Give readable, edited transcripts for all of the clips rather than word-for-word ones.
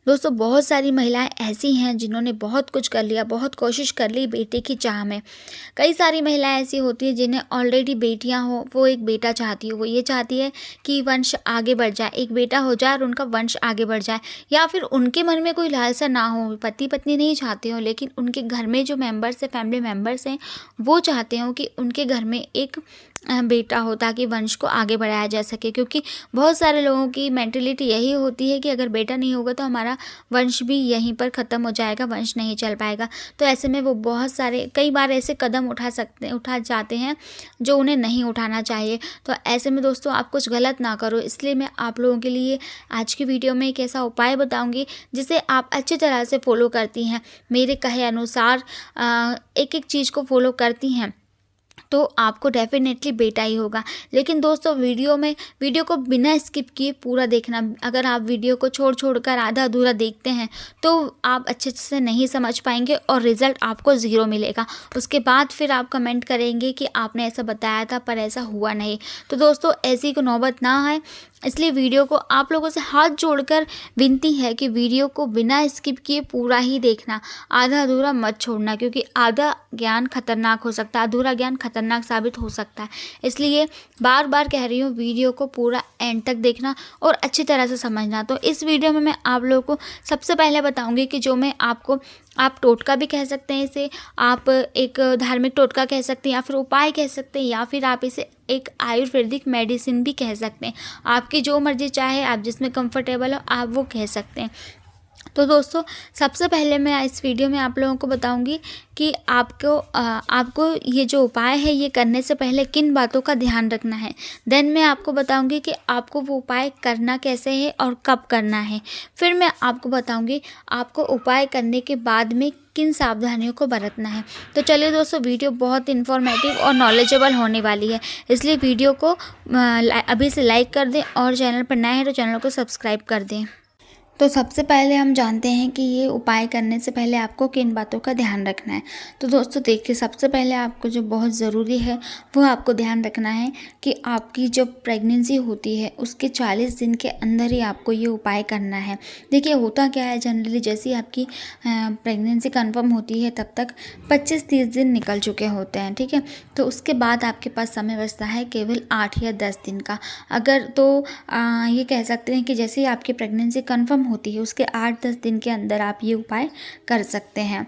दोस्तों बहुत सारी महिलाएं ऐसी हैं जिन्होंने बहुत कुछ कर लिया, बहुत कोशिश कर ली बेटे की चाह में। कई सारी महिलाएं ऐसी होती हैं जिन्हें ऑलरेडी बेटियां हो, वो एक बेटा चाहती हो, वो ये चाहती है कि वंश आगे बढ़ जाए, एक बेटा हो जाए और उनका वंश आगे बढ़ जाए। या फिर उनके मन में कोई लालसा ना हो, पति पत्नी नहीं चाहते हो, लेकिन उनके घर में जो मेंबर्स हैं, फैमिली मेंबर्स हैं, वो चाहते हो कि उनके घर में एक बेटा हो ताकि वंश को आगे बढ़ाया जा सके। क्योंकि बहुत सारे लोगों की मेंटेलिटी यही होती है कि अगर बेटा नहीं होगा तो हमारा वंश भी यहीं पर ख़त्म हो जाएगा, वंश नहीं चल पाएगा। तो ऐसे में वो बहुत सारे कई बार ऐसे कदम उठा जाते हैं जो उन्हें नहीं उठाना चाहिए। तो ऐसे में दोस्तों आप कुछ गलत ना करो, इसलिए मैं आप लोगों के लिए आज की वीडियो में एक ऐसा उपाय बताऊंगी जिसे आप अच्छी तरह से फॉलो करती हैं, मेरे कहे अनुसार एक एक चीज़ को फॉलो करती हैं तो आपको डेफिनेटली बेटा ही होगा। लेकिन दोस्तों वीडियो को बिना स्किप किए पूरा देखना। अगर आप वीडियो को छोड़ कर आधा अधूरा देखते हैं तो आप अच्छे से नहीं समझ पाएंगे और रिज़ल्ट आपको ज़ीरो मिलेगा। उसके बाद फिर आप कमेंट करेंगे कि आपने ऐसा बताया था पर ऐसा हुआ नहीं। तो दोस्तों ऐसी को नौबत ना आए, इसलिए वीडियो को आप लोगों से हाथ जोड़कर विनती है कि वीडियो को बिना स्किप किए पूरा ही देखना, आधा अधूरा मत छोड़ना। क्योंकि आधा ज्ञान खतरनाक हो सकता है, अधूरा ज्ञान खतरनाक साबित हो सकता है। इसलिए बार बार कह रही हूँ वीडियो को पूरा एंड तक देखना और अच्छी तरह से समझना। तो इस वीडियो में मैं आप लोगों को सबसे पहले बताऊंगी कि जो मैं आपको, आप टोटका भी कह सकते हैं इसे, आप एक धार्मिक टोटका कह सकते हैं, या फिर उपाय कह सकते हैं, या फिर आप इसे एक आयुर्वेदिक मेडिसिन भी कह सकते हैं। आपकी जो मर्जी चाहे, आप जिसमें कंफर्टेबल हो आप वो कह सकते हैं। तो दोस्तों सबसे पहले मैं इस वीडियो में आप लोगों को बताऊंगी कि आपको ये जो उपाय है ये करने से पहले किन बातों का ध्यान रखना है। देन मैं आपको बताऊंगी कि आपको वो उपाय करना कैसे है और कब करना है। फिर मैं आपको बताऊंगी आपको उपाय करने के बाद में किन सावधानियों को बरतना है। तो चलिए दोस्तों, वीडियो बहुत इन्फॉर्मेटिव और नॉलेजेबल होने वाली है, इसलिए वीडियो को अभी से लाइक कर दें और चैनल पर नए हैं तो चैनल को सब्सक्राइब कर दें। तो सबसे पहले हम जानते हैं कि ये उपाय करने से पहले आपको किन बातों का ध्यान रखना है। तो दोस्तों देखिए, सबसे पहले आपको जो बहुत ज़रूरी है वो आपको ध्यान रखना है कि आपकी जो प्रेगनेंसी होती है उसके 40 दिन के अंदर ही आपको ये उपाय करना है। देखिए होता क्या है, जनरली जैसे ही आपकी प्रेगनेंसी कंफर्म होती है तब तक 25-30 दिन निकल चुके होते हैं, ठीक है। तो उसके बाद आपके पास समय बचता है केवल 8 या 10 दिन का। अगर तो ये कह सकते हैं कि जैसे ही आपकी प्रेगनेंसी कंफर्म होती है उसके 8-10 दिन के अंदर आप ये उपाय कर सकते हैं।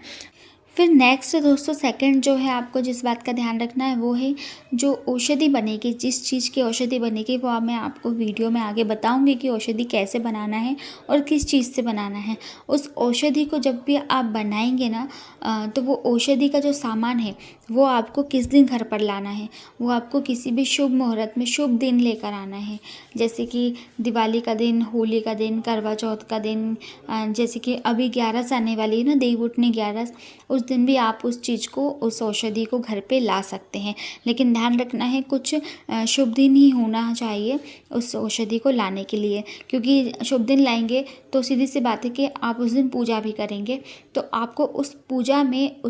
फिर नेक्स्ट दोस्तों सेकंड जो है आपको जिस बात का ध्यान रखना है वो है जो औषधि बनेगी, जिस चीज़ की औषधि बनेगी वो मैं आपको वीडियो में आगे बताऊंगी कि औषधि कैसे बनाना है और किस चीज़ से बनाना है। उस औषधि को जब भी आप बनाएंगे ना तो वो औषधि का जो सामान है वो आपको किस दिन घर पर लाना है, वो आपको किसी भी शुभ मुहूर्त में शुभ दिन लेकर आना है। जैसे कि दिवाली का दिन, होली का दिन, करवा चौथ का दिन, जैसे कि अभी 11 आने वाली है ना, देव उठनी 11, उस दिन भी आप उस चीज़ को, उस औषधि को घर पे ला सकते हैं। लेकिन ध्यान रखना है कुछ शुभ दिन ही होना चाहिए उस औषधि को लाने के लिए, क्योंकि शुभ दिन लाएंगे तो सीधी सी बात है कि आप उस दिन पूजा भी करेंगे, तो आपको उस पूजा में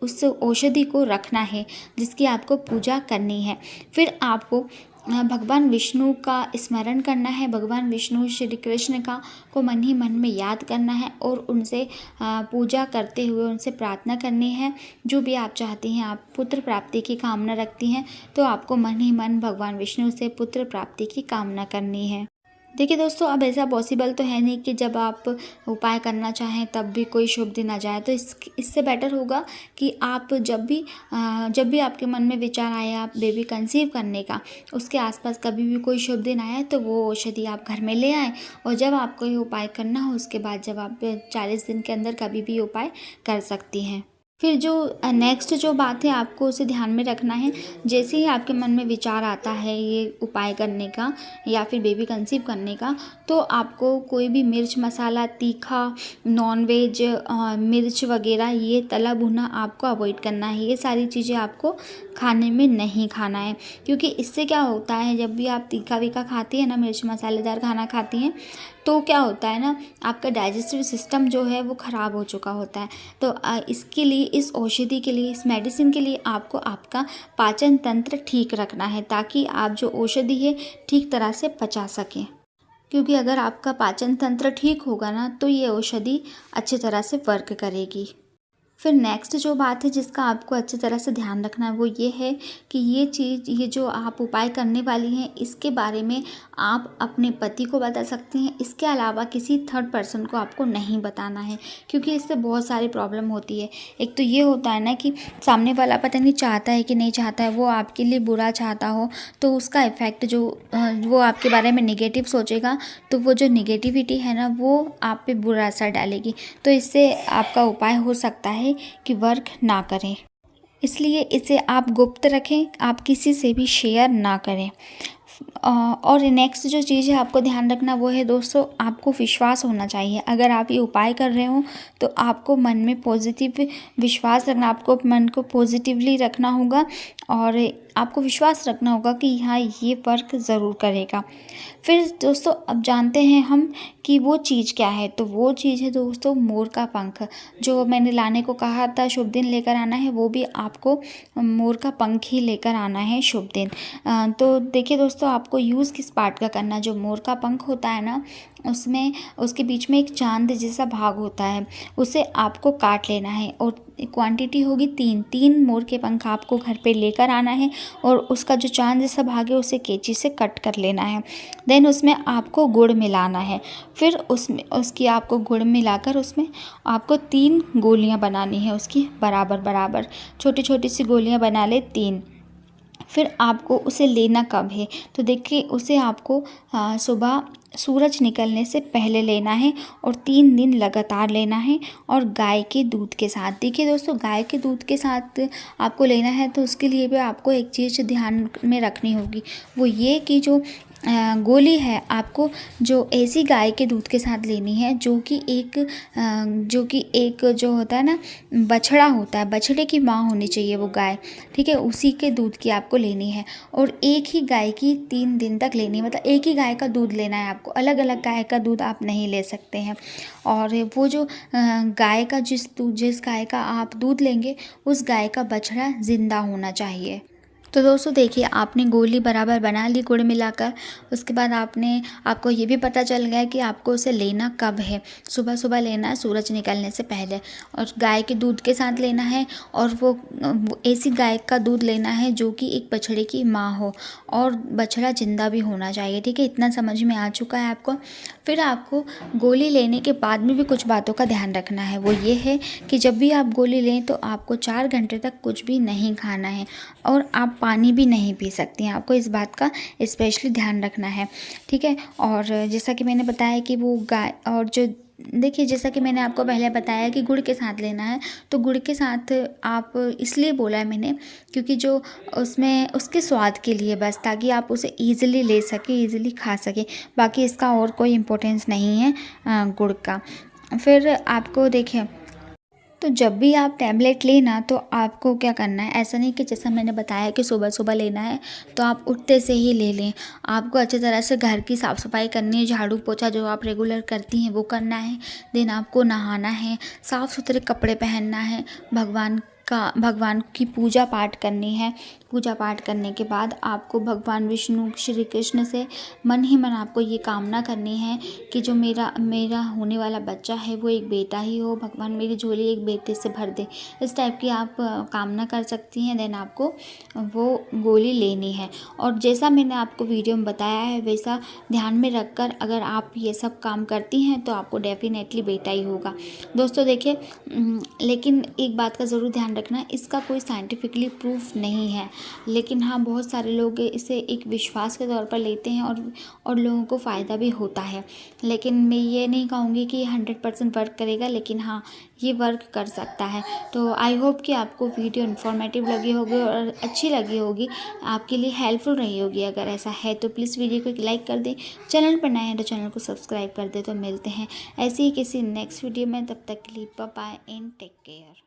उस औषधि को रखना है जिसकी आपको पूजा करनी है। फिर आपको भगवान विष्णु का स्मरण करना है, भगवान विष्णु श्री कृष्ण का को मन ही मन में याद करना है और उनसे पूजा करते हुए उनसे प्रार्थना करनी है। जो भी आप चाहती हैं, आप पुत्र प्राप्ति की कामना रखती हैं तो आपको मन ही मन भगवान विष्णु से पुत्र प्राप्ति की कामना करनी है। देखिए दोस्तों, अब ऐसा पॉसिबल तो है नहीं कि जब आप उपाय करना चाहें तब भी कोई शुभ दिन आ जाए। तो इससे बेटर होगा कि आप जब भी आपके मन में विचार आए आप बेबी कंसीव करने का, उसके आसपास कभी भी कोई शुभ दिन आया तो वो औषधि आप घर में ले आएँ, और जब आपको ये उपाय करना हो उसके बाद जब आप 40 दिन के अंदर कभी भी उपाय कर सकती हैं। फिर जो नेक्स्ट जो बात है आपको उसे ध्यान में रखना है। जैसे ही आपके मन में विचार आता है ये उपाय करने का या फिर बेबी कंसीव करने का, तो आपको कोई भी मिर्च मसाला, तीखा, नॉनवेज, मिर्च वगैरह, ये तला भुना आपको अवॉइड करना है। ये सारी चीज़ें आपको खाने में नहीं खाना है, क्योंकि इससे क्या होता है, जब भी आप तीखा वीखा खाती हैं ना, मिर्च मसालेदार खाना खाती हैं, तो क्या होता है ना, आपका डाइजेस्टिव सिस्टम जो है वो ख़राब हो चुका होता है। तो इसके लिए, इस औषधि के लिए, इस मेडिसिन के लिए आपको आपका पाचन तंत्र ठीक रखना है ताकि आप जो औषधि है ठीक तरह से पचा सकें। क्योंकि अगर आपका पाचन तंत्र ठीक होगा ना तो ये औषधि अच्छी तरह से वर्क करेगी। फिर नेक्स्ट जो बात है जिसका आपको अच्छी तरह से ध्यान रखना है वो ये है कि ये जो आप उपाय करने वाली हैं इसके बारे में आप अपने पति को बता सकती हैं। इसके अलावा किसी थर्ड पर्सन को आपको नहीं बताना है, क्योंकि इससे बहुत सारी प्रॉब्लम होती है। एक तो ये होता है ना कि सामने वाला पता नहीं चाहता है कि नहीं चाहता है, वो आपके लिए बुरा चाहता हो तो उसका इफ़ेक्ट वो आपके बारे में निगेटिव सोचेगा, तो वो जो निगेटिविटी है ना वो आप पे बुरा असर डालेगी। तो इससे आपका उपाय हो सकता है कि वर्क ना करें, इसलिए इसे आप गुप्त रखें, आप किसी से भी शेयर ना करें। और नेक्स्ट जो चीज़ है आपको ध्यान रखना वो है दोस्तों, आपको विश्वास होना चाहिए। अगर आप ये उपाय कर रहे हो तो आपको मन में पॉजिटिव विश्वास रखना, आपको मन को पॉजिटिवली रखना होगा और आपको विश्वास रखना होगा कि हाँ ये वर्क ज़रूर करेगा। फिर दोस्तों अब जानते हैं हम कि वो चीज़ क्या है, तो वो चीज़ है दोस्तों मोर का पंख। जो मैंने लाने को कहा था शुभ दिन लेकर आना है, वो भी आपको मोर का पंख ही लेकर आना है शुभ दिन। तो देखिए दोस्तों, आपको यूज़ किस पार्ट का करना है। जो मोर का पंख होता है ना, उसमें उसके बीच में एक चांद जैसा भाग होता है, उसे आपको काट लेना है और क्वांटिटी होगी 3 मोर के पंख आपको घर पे लेकर आना है और उसका जो चांद जैसा भाग है उसे कैंची से कट कर लेना है। देन उसमें आपको गुड़ मिलाना है। फिर उसमें उसकी आपको गुड़ मिलाकर उसमें आपको 3 गोलियां बनानी है, उसकी बराबर बराबर छोटी छोटी सी गोलियां बना ले 3। फिर आपको उसे लेना कब है, तो देखिए उसे आपको सुबह सूरज निकलने से पहले लेना है और 3 दिन लगातार लेना है और गाय के दूध के साथ। देखिए दोस्तों, गाय के दूध के साथ आपको लेना है तो उसके लिए भी आपको एक चीज़ ध्यान में रखनी होगी, वो ये कि जो गोली है आपको जो ऐसी गाय के दूध के साथ लेनी है जो कि एक जो होता है ना बछड़ा होता है, बछड़े की माँ होनी चाहिए वो गाय, ठीक है, उसी के दूध की आपको लेनी है और एक ही गाय की 3 दिन तक लेनी है। मतलब एक ही गाय का दूध लेना है आपको, अलग अलग गाय का दूध आप नहीं ले सकते हैं। और वो जो गाय का जिस गाय का आप दूध लेंगे उस गाय का बछड़ा ज़िंदा होना चाहिए। तो दोस्तों देखिए, आपने गोली बराबर बना ली गुड़ मिलाकर। उसके बाद आपको ये भी पता चल गया कि आपको उसे लेना कब है। सुबह सुबह लेना है, सूरज निकलने से पहले, और गाय के दूध के साथ लेना है और वो ऐसी गाय का दूध लेना है जो कि एक बछड़े की माँ हो और बछड़ा जिंदा भी होना चाहिए, ठीक है। इतना समझ में आ चुका है आपको। फिर आपको गोली लेने के बाद में भी कुछ बातों का ध्यान रखना है, वो ये है कि जब भी आप गोली लें तो आपको 4 घंटे तक कुछ भी नहीं खाना है और आप पानी भी नहीं पी सकती हैं। आपको इस बात का स्पेशली ध्यान रखना है, ठीक है। और जैसा कि मैंने बताया कि वो गाय और जो देखिए, जैसा कि मैंने आपको पहले बताया कि गुड़ के साथ लेना है, तो गुड़ के साथ आप इसलिए बोला है मैंने क्योंकि जो उसमें उसके स्वाद के लिए बस, ताकि आप उसे ईज़िली ले सकें, ईज़िली खा सकें। बाकी इसका और कोई इम्पोर्टेंस नहीं है गुड़ का। फिर आपको देखिए, तो जब भी आप टैबलेट लेना तो आपको क्या करना है, ऐसा नहीं कि जैसा मैंने बताया कि सुबह सुबह लेना है तो आप उठते से ही ले लें। आपको अच्छी तरह से घर की साफ़ सफाई करनी है, झाड़ू पोछा जो आप रेगुलर करती हैं वो करना है। देन आपको नहाना है, साफ़ सुथरे कपड़े पहनना है, भगवान की पूजा पाठ करनी है। पूजा पाठ करने के बाद आपको भगवान विष्णु श्री कृष्ण से मन ही मन आपको ये कामना करनी है कि जो मेरा होने वाला बच्चा है वो एक बेटा ही हो, भगवान मेरी झोली एक बेटे से भर दे। इस टाइप की आप कामना कर सकती हैं। देन आपको वो गोली लेनी है और जैसा मैंने आपको वीडियो में बताया है वैसा ध्यान में रखकर अगर आप ये सब काम करती हैं तो आपको डेफिनेटली बेटा ही होगा। दोस्तों देखिए, लेकिन एक बात का ज़रूर ध्यान रखना, इसका कोई साइंटिफिकली प्रूफ नहीं है, लेकिन हाँ बहुत सारे लोग इसे एक विश्वास के तौर पर लेते हैं और लोगों को फ़ायदा भी होता है। लेकिन मैं ये नहीं कहूँगी कि 100% वर्क करेगा, लेकिन हाँ ये वर्क कर सकता है। तो आई होप कि आपको वीडियो इन्फॉर्मेटिव लगी होगी और अच्छी लगी होगी, आपके लिए हेल्पफुल रही होगी। अगर ऐसा है तो प्लीज़ वीडियो को एक लाइक कर दें, चैनल पर नए हैं तो चैनल को सब्सक्राइब कर दें। तो मिलते हैं ऐसे ही किसी नेक्स्ट वीडियो में, तब तक के लिए bye bye and take care.